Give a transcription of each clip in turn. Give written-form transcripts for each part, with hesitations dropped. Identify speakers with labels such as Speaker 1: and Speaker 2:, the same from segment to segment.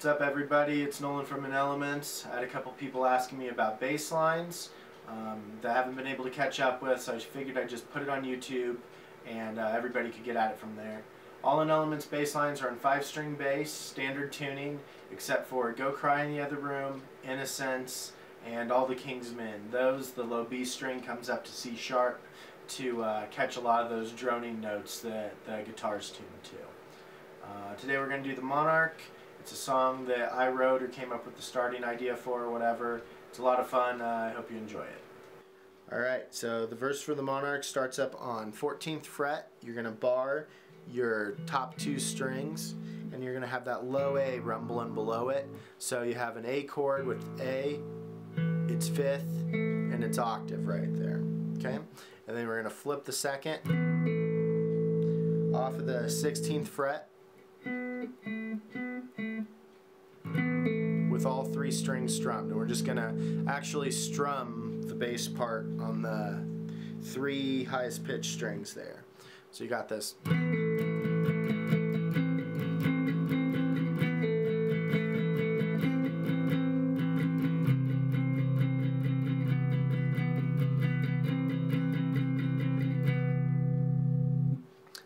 Speaker 1: What's up, everybody? It's Nolan from Elements. I had a couple people asking me about bass lines that I haven't been able to catch up with, so I figured I'd just put it on YouTube and everybody could get at it from there. All Elements bass lines are in 5-string bass, standard tuning, except for Go Cry in the Other Room, Innocence, and All the King's Men. Those, the low B string comes up to C sharp to catch a lot of those droning notes that the guitar's tuned to. Today we're going to do the Monarch. It's a song that I wrote or came up with the starting idea for or whatever. It's a lot of fun. I hope you enjoy it. Alright, so the verse for the Monarch starts up on 14th fret. You're going to bar your top 2 strings and you're going to have that low A rumbling below it. So you have an A chord with A, its 5th, and its octave right there. Okay? And then we're going to flip the 2nd off of the 16th fret with all 3 strings strummed, and we're just gonna actually strum the bass part on the 3 highest pitch strings there. So you got this.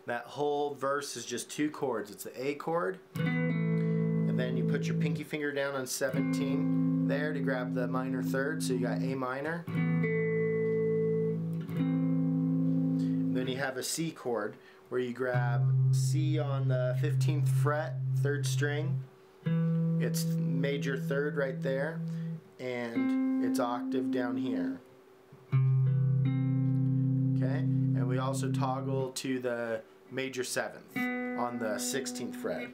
Speaker 1: That whole verse is just 2 chords. It's the A chord, and then you put your pinky finger down on 17 there to grab the minor third, so you got A minor. And then you have a C chord where you grab C on the 15th fret, 3rd string. It's major 3rd right there, and it's octave down here. Okay, and we also toggle to the major 7th on the 16th fret.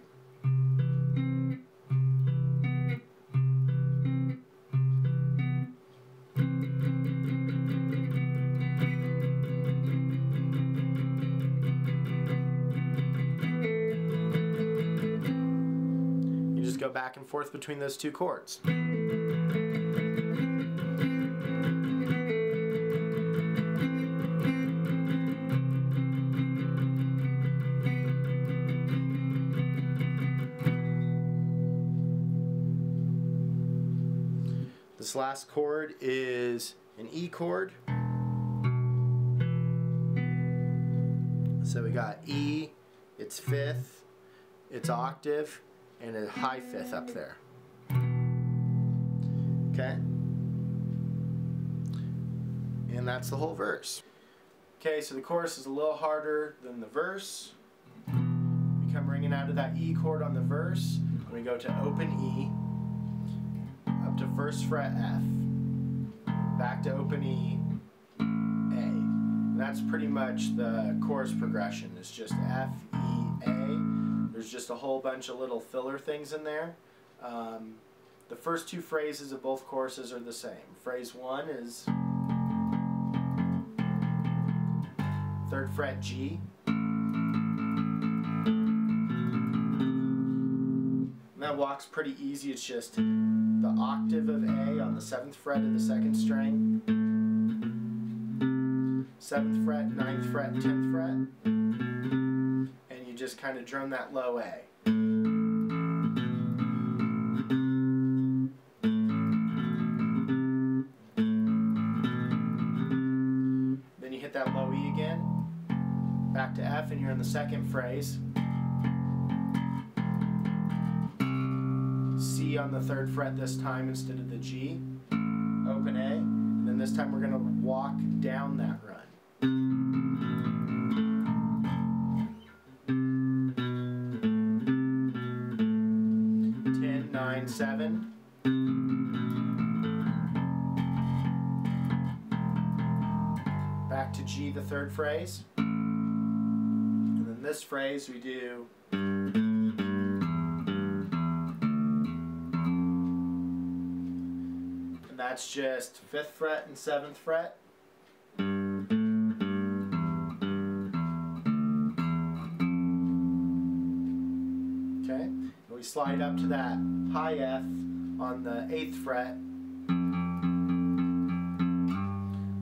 Speaker 1: You just go back and forth between those 2 chords. This last chord is an E chord. So we got E, its 5th, its octave, and a high 5th up there. Okay? And that's the whole verse. Okay, so the chorus is a little harder than the verse. We come ringing out of that E chord on the verse, and we go to open E, up to 1st fret F, back to open E, A. And that's pretty much the chorus progression. It's just F, E, A. There's just a whole bunch of little filler things in there. The first 2 phrases of both choruses are the same. Phrase 1 is 3rd fret G. And that walk's pretty easy. It's just the octave of A on the 7th fret of the 2nd string, 7th fret, 9th fret, 10th fret, and you just kind of drum that low A. Then you hit that low E again, back to F, and you're in the 2nd phrase. C on the 3rd fret this time instead of the G, open A, and then this time we're going to walk down that run. 10, 9, 7. Back to G, the 3rd phrase. And then this phrase we do that's just 5th fret and 7th fret. Okay, and we slide up to that high F on the 8th fret.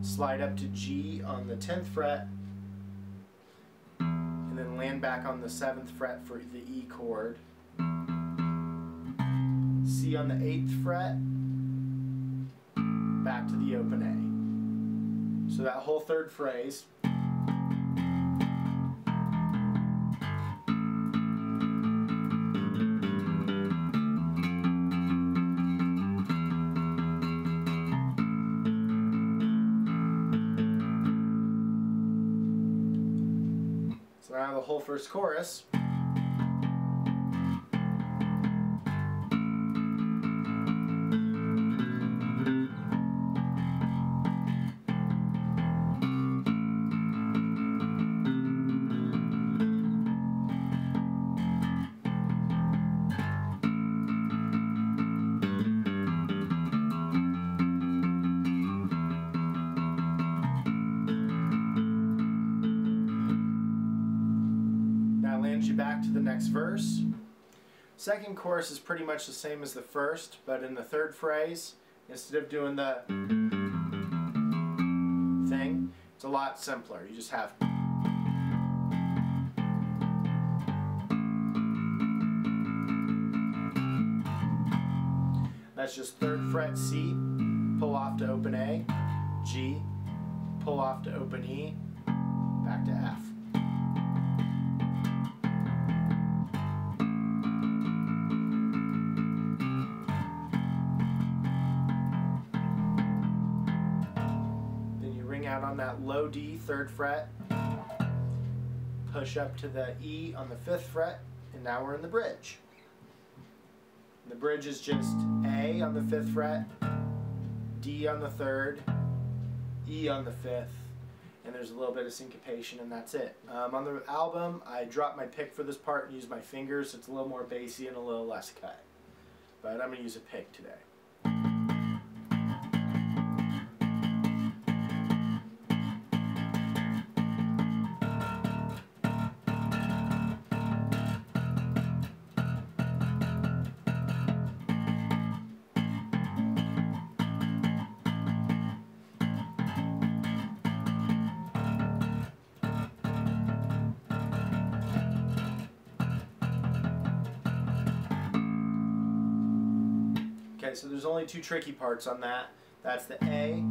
Speaker 1: Slide up to G on the 10th fret. And then land back on the 7th fret for the E chord. C on the 8th fret, back to the open A. So that whole third phrase. So now the whole first chorus. Lands you back to the next verse. Second chorus is pretty much the same as the first, but in the third phrase, instead of doing the thing, it's a lot simpler. You just have that's just third fret C, pull off to open A, G, pull off to open E, back to F. Out on that low D, 3rd fret, push up to the E on the 5th fret, and now we're in the bridge. And the bridge is just A on the 5th fret, D on the 3rd, E on the 5th, and there's a little bit of syncopation, and that's it. On the album, I dropped my pick for this part and used my fingers, so it's a little more bassy and a little less cut. But I'm going to use a pick today. Okay, so there's only two tricky parts on that. That's the A,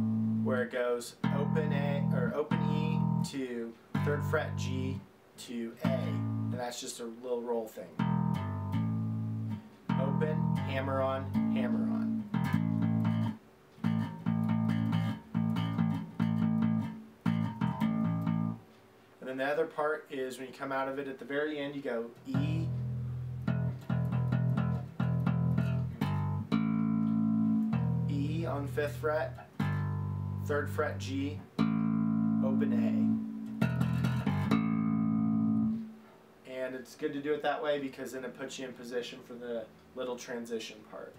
Speaker 1: where it goes open A or open E to 3rd fret G to A, and that's just a little roll thing. Open, hammer on, hammer on. And then the other part is when you come out of it at the very end, you go E, on 5th fret, 3rd fret G, open A. And it's good to do it that way because then it puts you in position for the little transition part.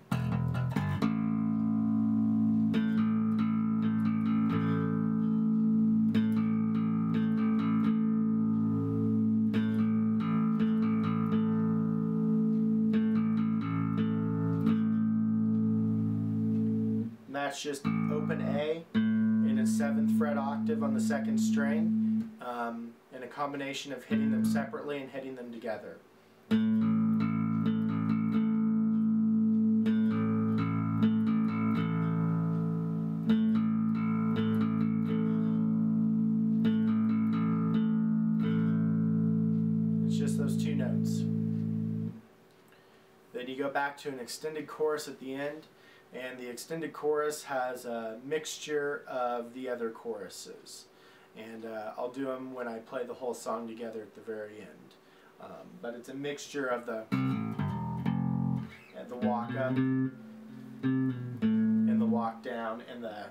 Speaker 1: And that's just open A in a 7th fret octave on the 2nd string, and a combination of hitting them separately and hitting them together. It's just those two notes. Then you go back to an extended chorus at the end. And the extended chorus has a mixture of the other choruses. And I'll do them when I play the whole song together at the very end. But it's a mixture of the walk up, and the walk down, and the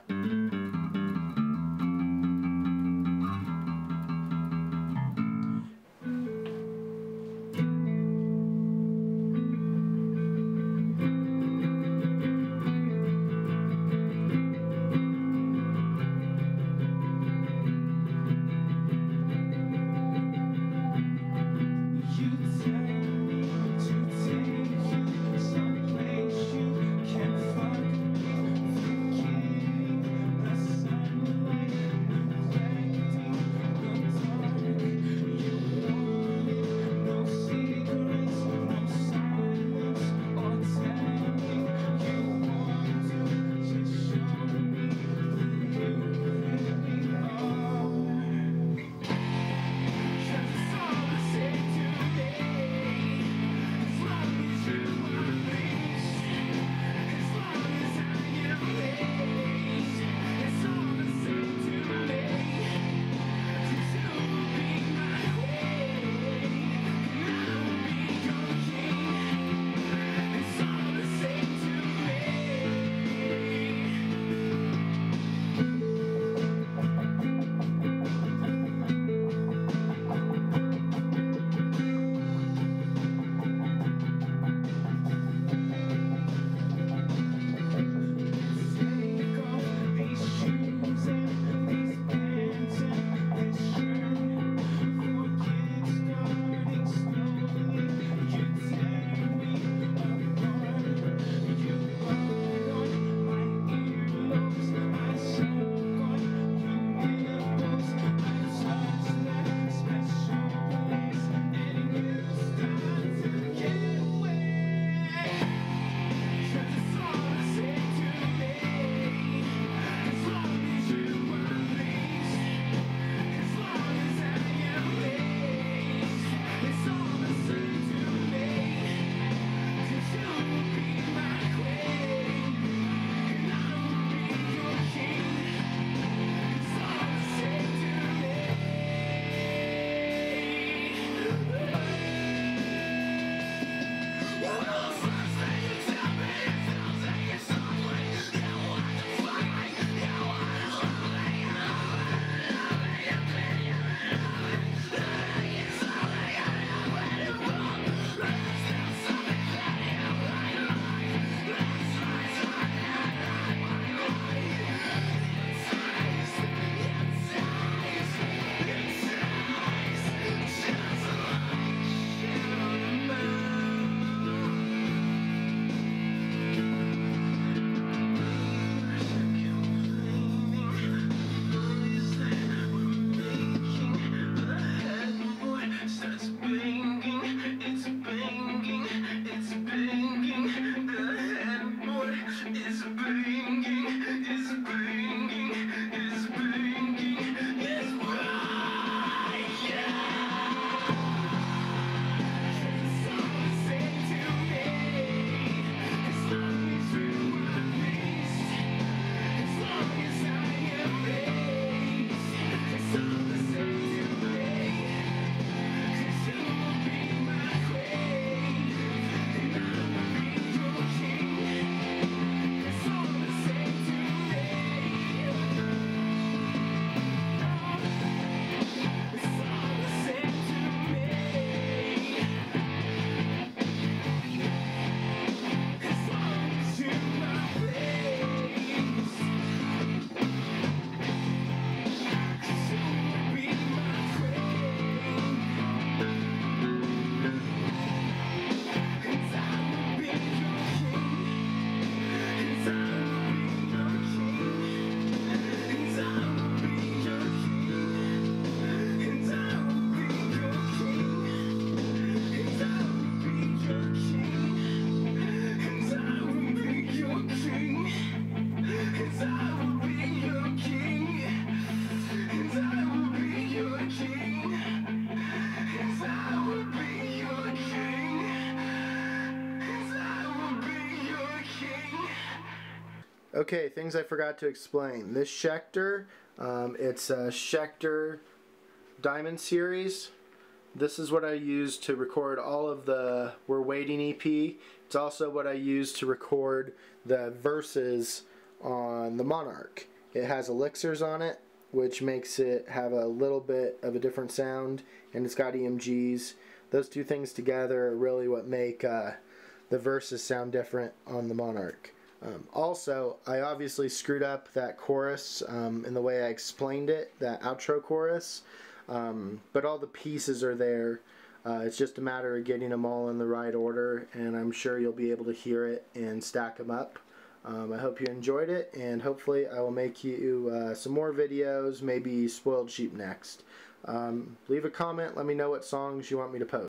Speaker 1: Okay, things I forgot to explain. This Schecter, it's a Schecter Diamond Series. This is what I use to record all of the We're Waiting EP. It's also what I use to record the verses on the Monarch. It has elixirs on it, which makes it have a little bit of a different sound, and it's got EMGs. Those two things together are really what make the verses sound different on the Monarch. Also, I obviously screwed up that chorus in the way I explained it, that outro chorus, but all the pieces are there. It's just a matter of getting them all in the right order, and I'm sure you'll be able to hear it and stack them up. I hope you enjoyed it, and hopefully I will make you some more videos, maybe Spoiled Sheep next. Leave a comment, let me know what songs you want me to post.